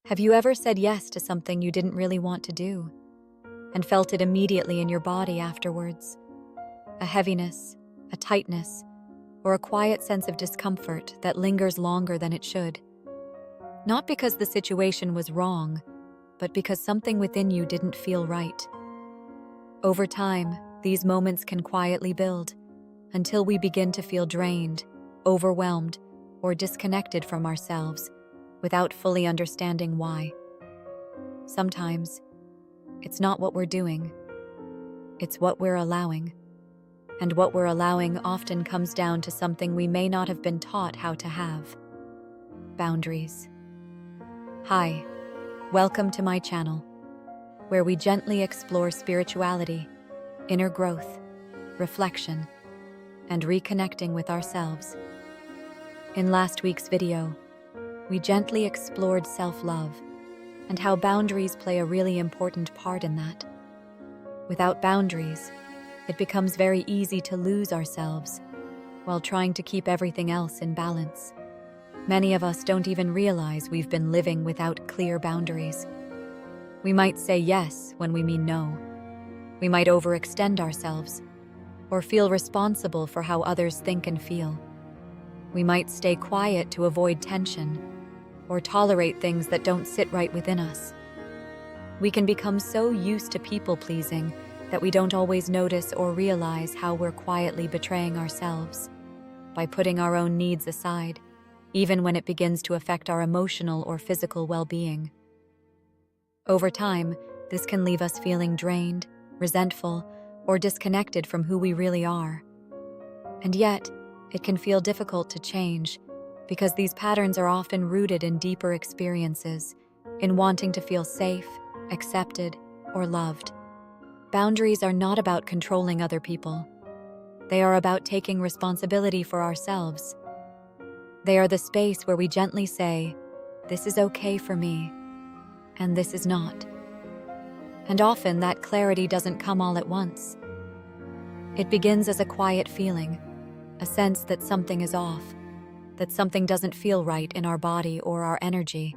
Have you ever said yes to something you didn't really want to do and felt it immediately in your body afterwards? A heaviness, a tightness, or a quiet sense of discomfort that lingers longer than it should. Not because the situation was wrong, but because something within you didn't feel right. Over time, these moments can quietly build until we begin to feel drained, overwhelmed, or disconnected from ourselves without fully understanding why. Sometimes, it's not what we're doing, it's what we're allowing. And what we're allowing often comes down to something we may not have been taught how to have: boundaries. Hi, welcome to my channel, where we gently explore spirituality, inner growth, reflection, and reconnecting with ourselves. In last week's video, we gently explored self-love and how boundaries play a really important part in that. Without boundaries, it becomes very easy to lose ourselves while trying to keep everything else in balance. Many of us don't even realize we've been living without clear boundaries. We might say yes when we mean no. We might overextend ourselves or feel responsible for how others think and feel. We might stay quiet to avoid tension or tolerate things that don't sit right within us. We can become so used to people-pleasing that we don't always notice or realize how we're quietly betraying ourselves by putting our own needs aside, even when it begins to affect our emotional or physical well-being. Over time, this can leave us feeling drained, resentful, or disconnected from who we really are. And yet, it can feel difficult to change because these patterns are often rooted in deeper experiences, in wanting to feel safe, accepted, or loved. Boundaries are not about controlling other people. They are about taking responsibility for ourselves. They are the space where we gently say, "This is okay for me," and "This is not." And often that clarity doesn't come all at once. It begins as a quiet feeling, a sense that something is off, that something doesn't feel right in our body or our energy.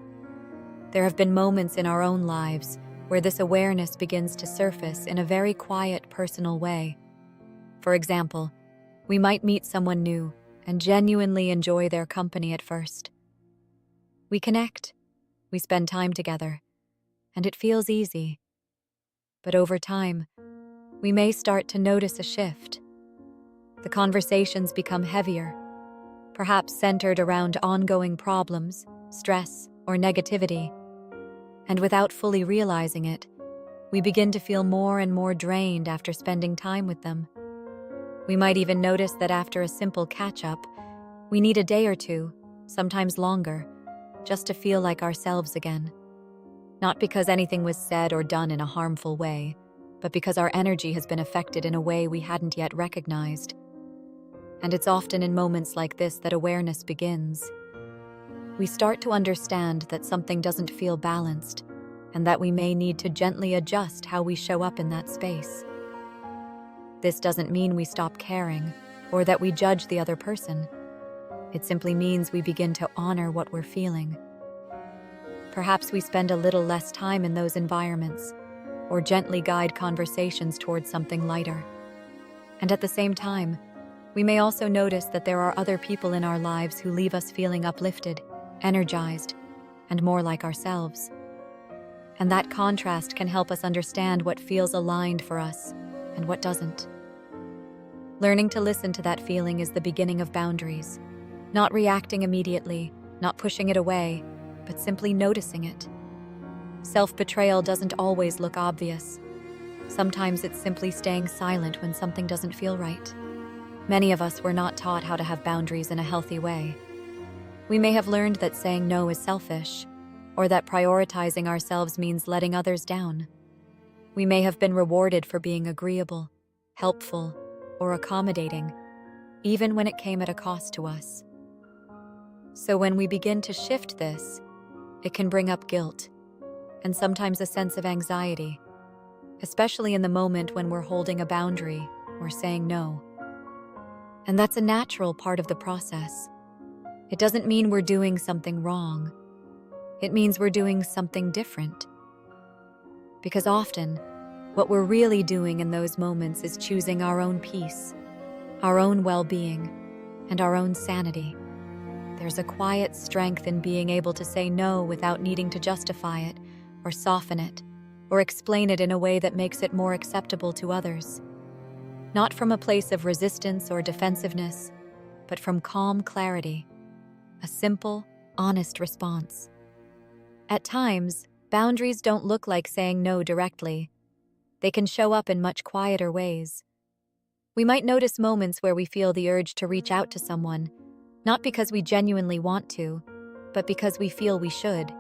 There have been moments in our own lives where this awareness begins to surface in a very quiet, personal way. For example, we might meet someone new and genuinely enjoy their company at first. We connect, we spend time together, and it feels easy. But over time, we may start to notice a shift. The conversations become heavier, perhaps centered around ongoing problems, stress, or negativity. And without fully realizing it, we begin to feel more and more drained after spending time with them. We might even notice that after a simple catch-up, we need a day or two, sometimes longer, just to feel like ourselves again. Not because anything was said or done in a harmful way, but because our energy has been affected in a way we hadn't yet recognized. And it's often in moments like this that awareness begins. We start to understand that something doesn't feel balanced, and that we may need to gently adjust how we show up in that space. This doesn't mean we stop caring, or that we judge the other person. It simply means we begin to honor what we're feeling. Perhaps we spend a little less time in those environments, or gently guide conversations towards something lighter. And at the same time, we may also notice that there are other people in our lives who leave us feeling uplifted, energized, and more like ourselves. And that contrast can help us understand what feels aligned for us and what doesn't. Learning to listen to that feeling is the beginning of boundaries. Not reacting immediately, not pushing it away, but simply noticing it. Self-betrayal doesn't always look obvious. Sometimes it's simply staying silent when something doesn't feel right. Many of us were not taught how to have boundaries in a healthy way. We may have learned that saying no is selfish, or that prioritizing ourselves means letting others down. We may have been rewarded for being agreeable, helpful, or accommodating, even when it came at a cost to us. So when we begin to shift this, it can bring up guilt, and sometimes a sense of anxiety, especially in the moment when we're holding a boundary or saying no. And that's a natural part of the process. It doesn't mean we're doing something wrong. It means we're doing something different. Because often, what we're really doing in those moments is choosing our own peace, our own well-being, and our own sanity. There's a quiet strength in being able to say no without needing to justify it, or soften it, or explain it in a way that makes it more acceptable to others. Not from a place of resistance or defensiveness, but from calm clarity, a simple, honest response. At times, boundaries don't look like saying no directly. They can show up in much quieter ways. We might notice moments where we feel the urge to reach out to someone, not because we genuinely want to, but because we feel we should.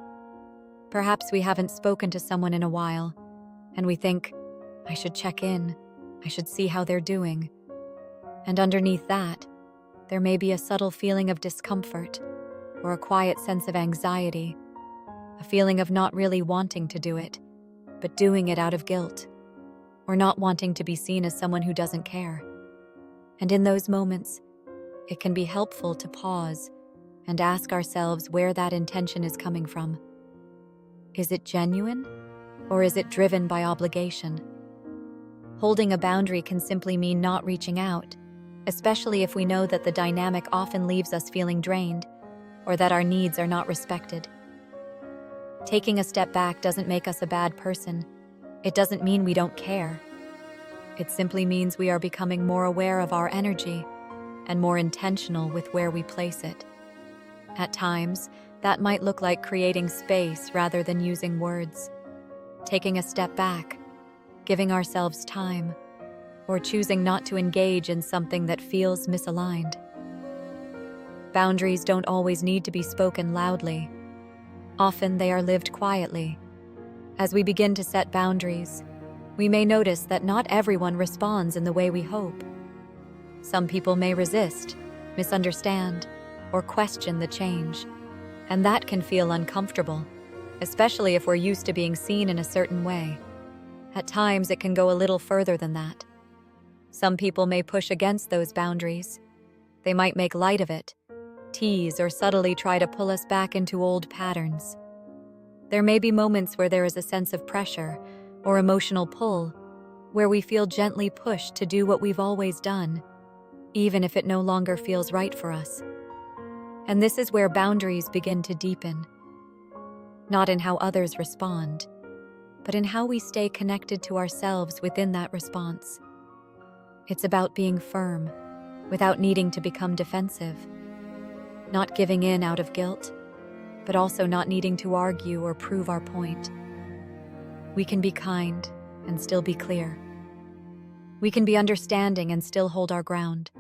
Perhaps we haven't spoken to someone in a while, and we think, I should check in, I should see how they're doing. And underneath that, there may be a subtle feeling of discomfort, or a quiet sense of anxiety, a feeling of not really wanting to do it, but doing it out of guilt, or not wanting to be seen as someone who doesn't care. And in those moments, it can be helpful to pause and ask ourselves where that intention is coming from. Is it genuine, or is it driven by obligation? Holding a boundary can simply mean not reaching out, especially if we know that the dynamic often leaves us feeling drained, or that our needs are not respected. Taking a step back doesn't make us a bad person. It doesn't mean we don't care. It simply means we are becoming more aware of our energy and more intentional with where we place it. At times, that might look like creating space rather than using words, taking a step back, giving ourselves time, or choosing not to engage in something that feels misaligned. Boundaries don't always need to be spoken loudly. Often they are lived quietly. As we begin to set boundaries, we may notice that not everyone responds in the way we hope. Some people may resist, misunderstand, or question the change, and that can feel uncomfortable, especially if we're used to being seen in a certain way. At times, it can go a little further than that. Some people may push against those boundaries. They might make light of it, tease, or subtly try to pull us back into old patterns. There may be moments where there is a sense of pressure or emotional pull, where we feel gently pushed to do what we've always done, even if it no longer feels right for us. And this is where boundaries begin to deepen. Not in how others respond, but in how we stay connected to ourselves within that response. It's about being firm, without needing to become defensive. Not giving in out of guilt, but also not needing to argue or prove our point. We can be kind and still be clear. We can be understanding and still hold our ground.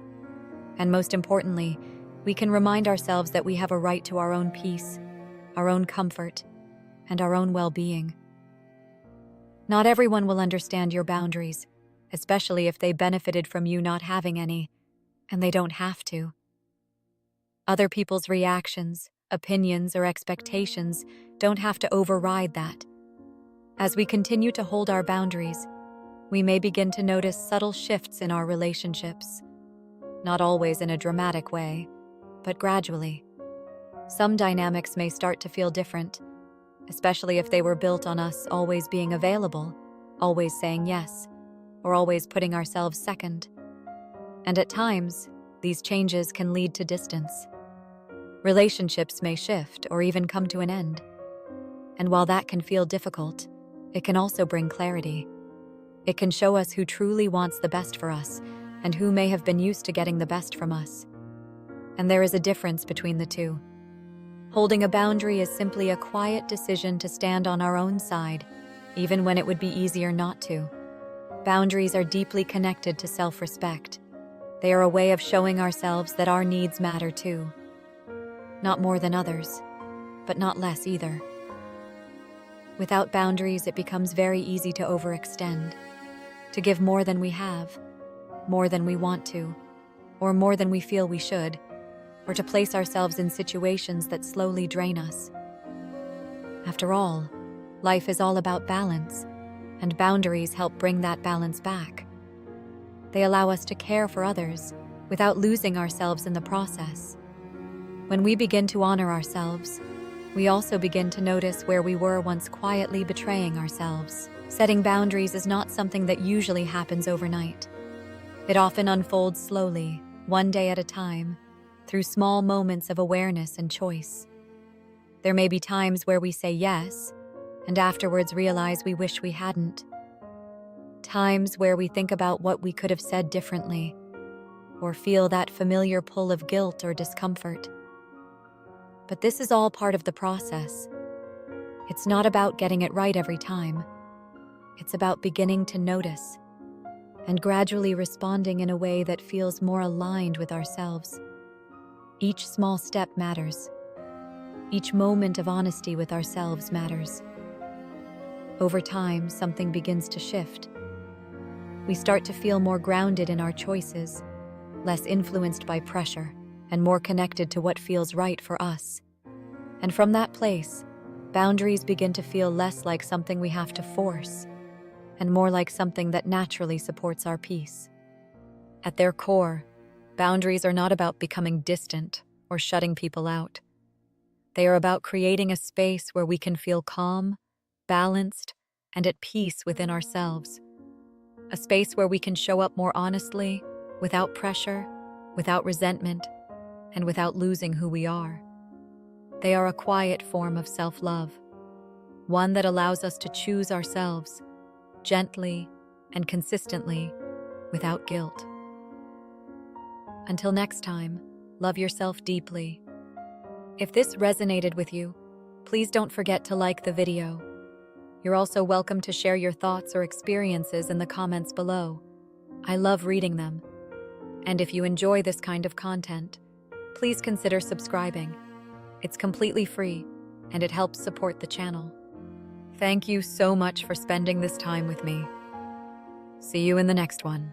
And most importantly, we can remind ourselves that we have a right to our own peace, our own comfort, and our own well-being. Not everyone will understand your boundaries, especially if they benefited from you not having any, and they don't have to. Other people's reactions, opinions, or expectations don't have to override that. As we continue to hold our boundaries, we may begin to notice subtle shifts in our relationships, not always in a dramatic way, but gradually. Some dynamics may start to feel different, especially if they were built on us always being available, always saying yes, or always putting ourselves second. And at times, these changes can lead to distance. Relationships may shift or even come to an end. And while that can feel difficult, it can also bring clarity. It can show us who truly wants the best for us and who may have been used to getting the best from us. And there is a difference between the two. Holding a boundary is simply a quiet decision to stand on our own side, even when it would be easier not to. Boundaries are deeply connected to self-respect. They are a way of showing ourselves that our needs matter too. Not more than others, but not less either. Without boundaries, it becomes very easy to overextend, to give more than we have, more than we want to, or more than we feel we should, or to place ourselves in situations that slowly drain us. After all, life is all about balance, and boundaries help bring that balance back. They allow us to care for others without losing ourselves in the process. When we begin to honor ourselves, We also begin to notice where we were once quietly betraying ourselves. Setting boundaries is not something that usually happens overnight. It often unfolds slowly, one day at a time, through small moments of awareness and choice. There may be times where we say yes, and afterwards realize we wish we hadn't. Times where we think about what we could have said differently, or feel that familiar pull of guilt or discomfort. But this is all part of the process. It's not about getting it right every time. It's about beginning to notice and gradually responding in a way that feels more aligned with ourselves. Each small step matters. Each moment of honesty with ourselves matters. Over time, something begins to shift. We start to feel more grounded in our choices, less influenced by pressure, and more connected to what feels right for us. And from that place, boundaries begin to feel less like something we have to force, and more like something that naturally supports our peace. At their core, boundaries are not about becoming distant or shutting people out. They are about creating a space where we can feel calm, balanced, and at peace within ourselves. A space where we can show up more honestly, without pressure, without resentment, and without losing who we are. They are a quiet form of self-love, one that allows us to choose ourselves gently and consistently, without guilt. Until next time, love yourself deeply. If this resonated with you, please don't forget to like the video. You're also welcome to share your thoughts or experiences in the comments below. I love reading them. And if you enjoy this kind of content, please consider subscribing. It's completely free, and it helps support the channel. Thank you so much for spending this time with me. See you in the next one.